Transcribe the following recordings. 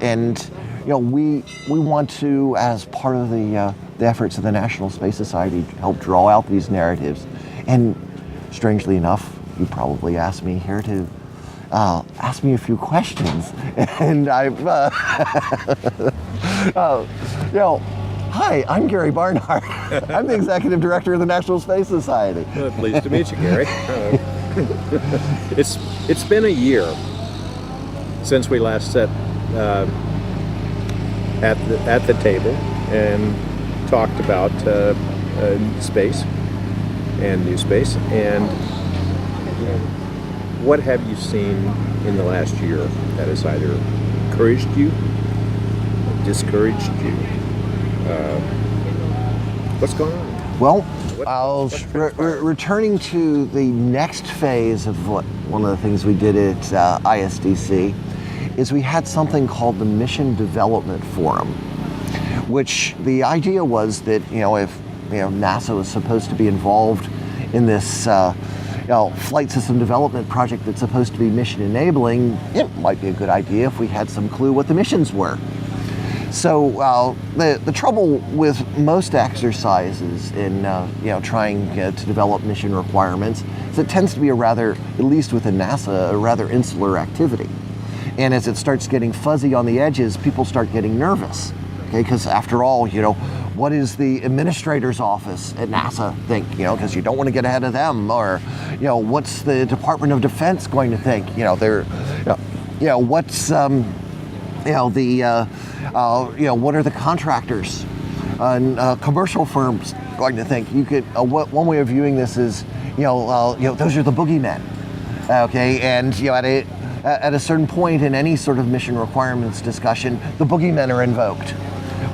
And we want to, as part of the efforts of the National Space Society, help draw out these narratives. And strangely enough, you probably asked me here to ask me a few questions, and I've hi, I'm Gary Barnhard. I'm the Executive Director of the National Space Society. Well, pleased to meet you, Gary. It's been a year since we last sat at the table and talked about space and NewSpace. And what have you seen in the last year that has either encouraged you, or discouraged you? What's going on? Well, returning to the next phase of one of the things we did at ISDC is we had something called the Mission Development Forum, which the idea was that if NASA was supposed to be involved in this flight system development project that's supposed to be mission enabling, it might be a good idea if we had some clue what the missions were. So the trouble with most exercises in trying to develop mission requirements is it tends to be at least within NASA, a rather insular activity. And as it starts getting fuzzy on the edges, people start getting nervous. Okay, because after all, what is the administrator's office at NASA think? Because you don't want to get ahead of them, or what's the Department of Defense going to think? What's what are the contractors and commercial firms going to think? One way of viewing this is, those are the boogeymen. Okay, and at a certain point in any sort of mission requirements discussion, the boogeymen are invoked.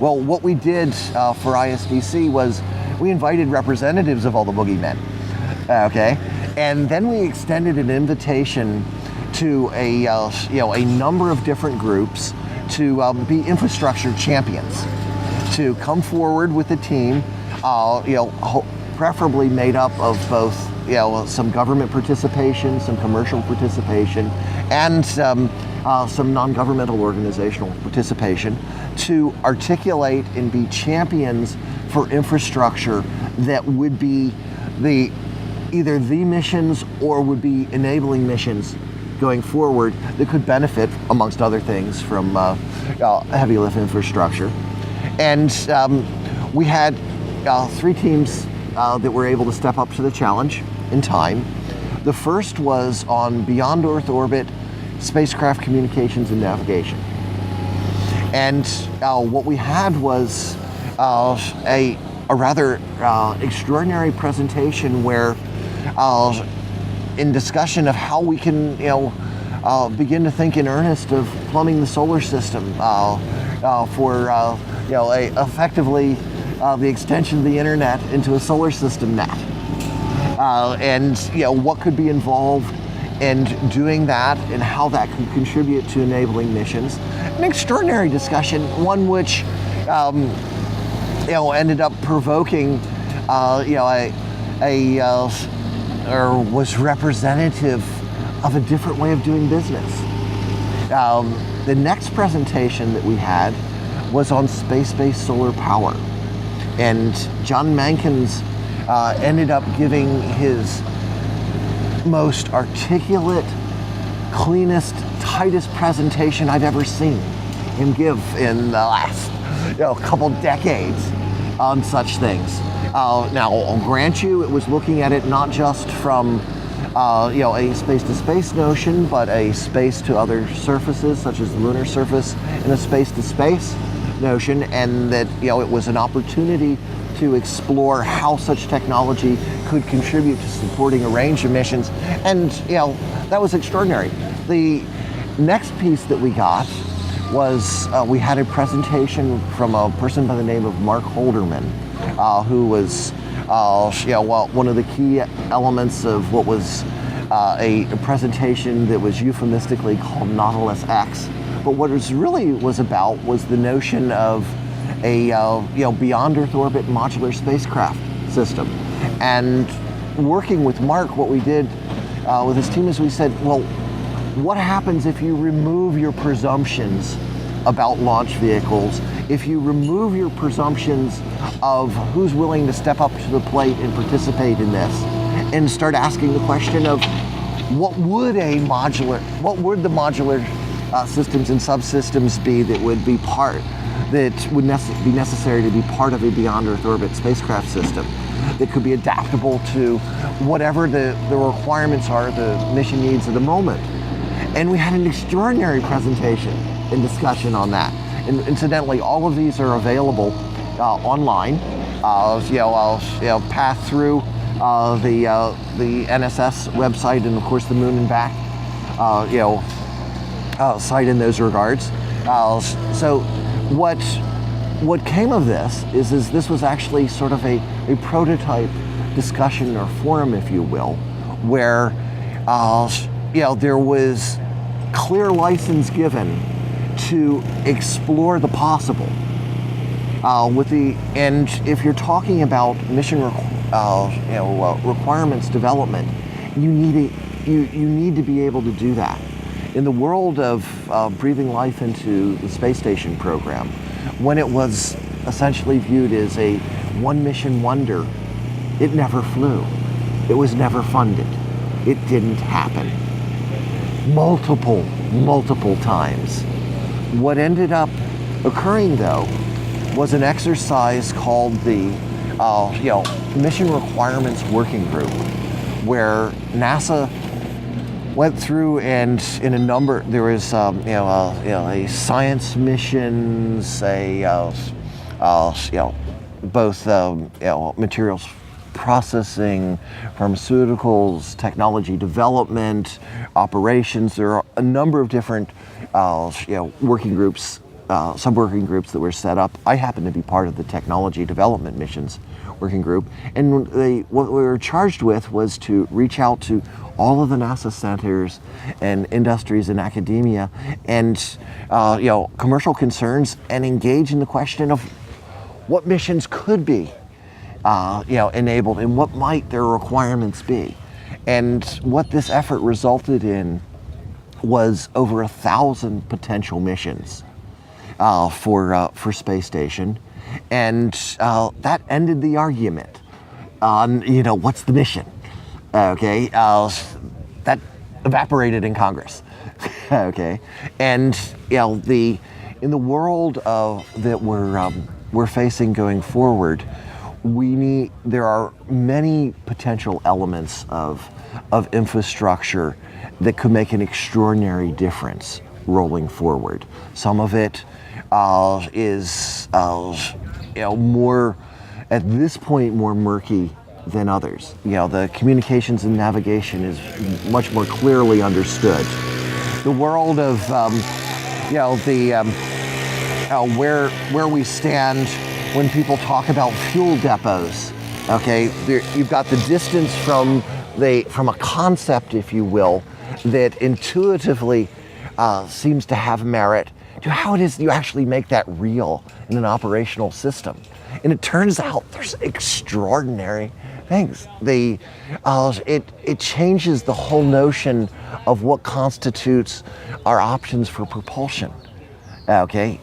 Well, what we did for ISDC was we invited representatives of all the boogeymen. Okay, and then we extended an invitation to a number of different groups to be infrastructure champions, to come forward with a team, preferably made up of both, some government participation, some commercial participation, and some non-governmental organizational participation, to articulate and be champions for infrastructure that would be either the missions or would be enabling missions going forward that could benefit, amongst other things, from heavy lift infrastructure. And we had 3 teams that were able to step up to the challenge in time. The first was on beyond Earth orbit spacecraft communications and navigation. And what we had was a rather extraordinary presentation where in discussion of how we can, begin to think in earnest of plumbing the solar system for, effectively the extension of the internet into a solar system net, and what could be involved in doing that and how that could contribute to enabling missions. An extraordinary discussion, one which ended up provoking or was representative of a different way of doing business. The next presentation that we had was on space-based solar power. And John Mankins ended up giving his most articulate, cleanest, tightest presentation I've ever seen him give in the last couple decades on such things. Now, I'll grant you, it was looking at it not just from a space-to-space notion, but a space to other surfaces, such as the lunar surface, and a space-to-space notion, and that it was an opportunity to explore how such technology could contribute to supporting a range of missions, and that was extraordinary. The next piece that we got was we had a presentation from a person by the name of Mark Holderman, who was one of the key elements of what was a presentation that was euphemistically called Nautilus X. But what it really was about was the notion of a beyond Earth orbit modular spacecraft system. And working with Mark, what we did with his team is we said, well, what happens if you remove your presumptions about launch vehicles, if you remove your presumptions of who's willing to step up to the plate and participate in this, and start asking the question of what would the modular systems and subsystems be that would be be necessary to be part of a beyond Earth orbit spacecraft system that could be adaptable to whatever the requirements are, the mission needs of the moment. And we had an extraordinary presentation and discussion on that. And incidentally, all of these are available online. I'll path through the NSS website and of course the Moon and Back site in those regards. So what came of this is this was actually sort of a prototype discussion or forum, if you will, where there was clear license given to explore the possible. And if you're talking about mission requirements development, you need to be able to do that. In the world of breathing life into the space station program, when it was essentially viewed as a one mission wonder, it never flew. It was never funded. It didn't happen. Multiple times. What ended up occurring, though, was an exercise called the Mission Requirements Working Group, where NASA went through and in a number, there was a science missions, both materials processing, pharmaceuticals, technology development, operations. There are a number of different working groups, sub-working groups that were set up. I happen to be part of the technology development missions working group, and what we were charged with was to reach out to all of the NASA centers and industries and academia and commercial concerns, and engage in the question of what missions could be enabled and what might their requirements be. And what this effort resulted in was over 1,000 potential missions for space station, and that ended the argument on what's the mission. Okay, that evaporated in Congress. Okay, and in the world that we're facing going forward, there are many potential elements of infrastructure that could make an extraordinary difference rolling forward. Some of it is more, at this point, more murky than others. The communications and navigation is much more clearly understood. The world of where we stand when people talk about fuel depots. Okay, you've got the distance from a concept, if you will, that intuitively seems to have merit, to how it is you actually make that real in an operational system. And it turns out there's extraordinary things. It changes the whole notion of what constitutes our options for propulsion. Okay,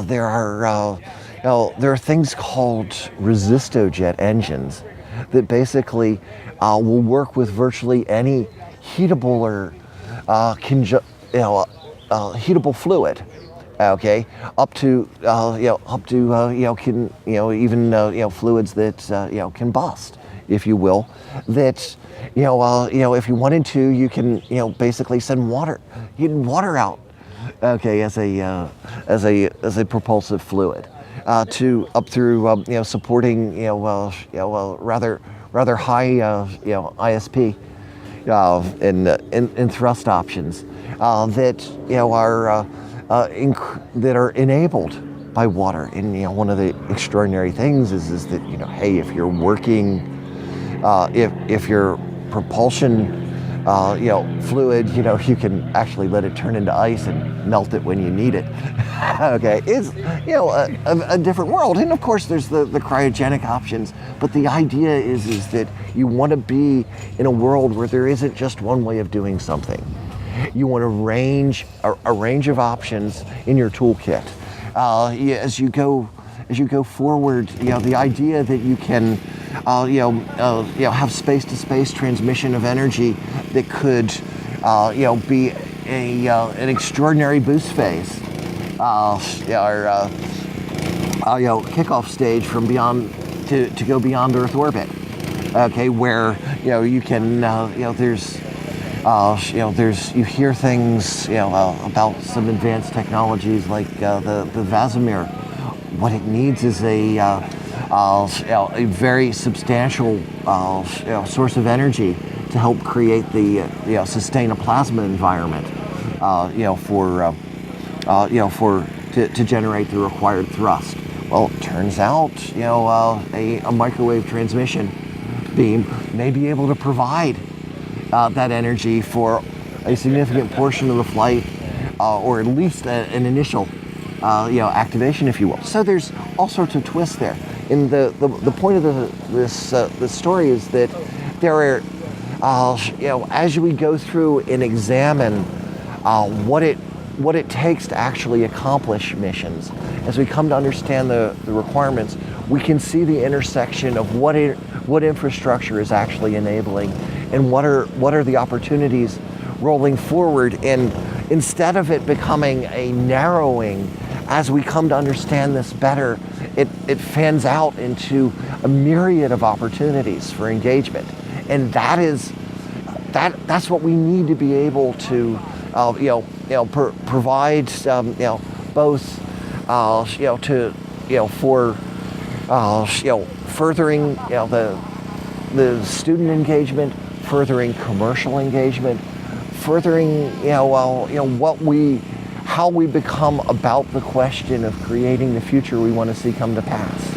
there are things called resistojet engines that basically will work with virtually any heatable or heatable fluid. Okay, up to fluids that combust, if you will. That if you wanted to, you can basically send water out. Okay, as a propulsive fluid to up through supporting rather high ISP and thrust options that are enabled by water. And one of the extraordinary things is that hey, if you're working, if your propulsion fluid, you can actually let it turn into ice and melt it when you need it. Okay, it's a different world, and of course there's the cryogenic options. But the idea is that you want to be in a world where there isn't just one way of doing something. You want a range of options in your toolkit. As you go forward, the idea that you can, have space-to-space transmission of energy that could, be an extraordinary boost phase, kickoff stage from beyond to go beyond Earth orbit. Okay, where you can, you hear things, about some advanced technologies like the Vasimir. What it needs is a very substantial source of energy to help create the sustain a plasma environment, to generate the required thrust. Well, it turns out, a microwave transmission beam may be able to provide that energy for a significant portion of the flight, or at least an initial, activation, if you will. So there's all sorts of twists there. And the point of this story is that there are, as we go through and examine what it takes to actually accomplish missions, as we come to understand the requirements, we can see the intersection of what infrastructure is actually enabling and what are the opportunities rolling forward. And instead of it becoming a narrowing, as we come to understand this better, it fans out into a myriad of opportunities for engagement. And that's what we need to be able to provide both for furthering the student engagement, furthering commercial engagement, furthering how we become about the question of creating the future we want to see come to pass.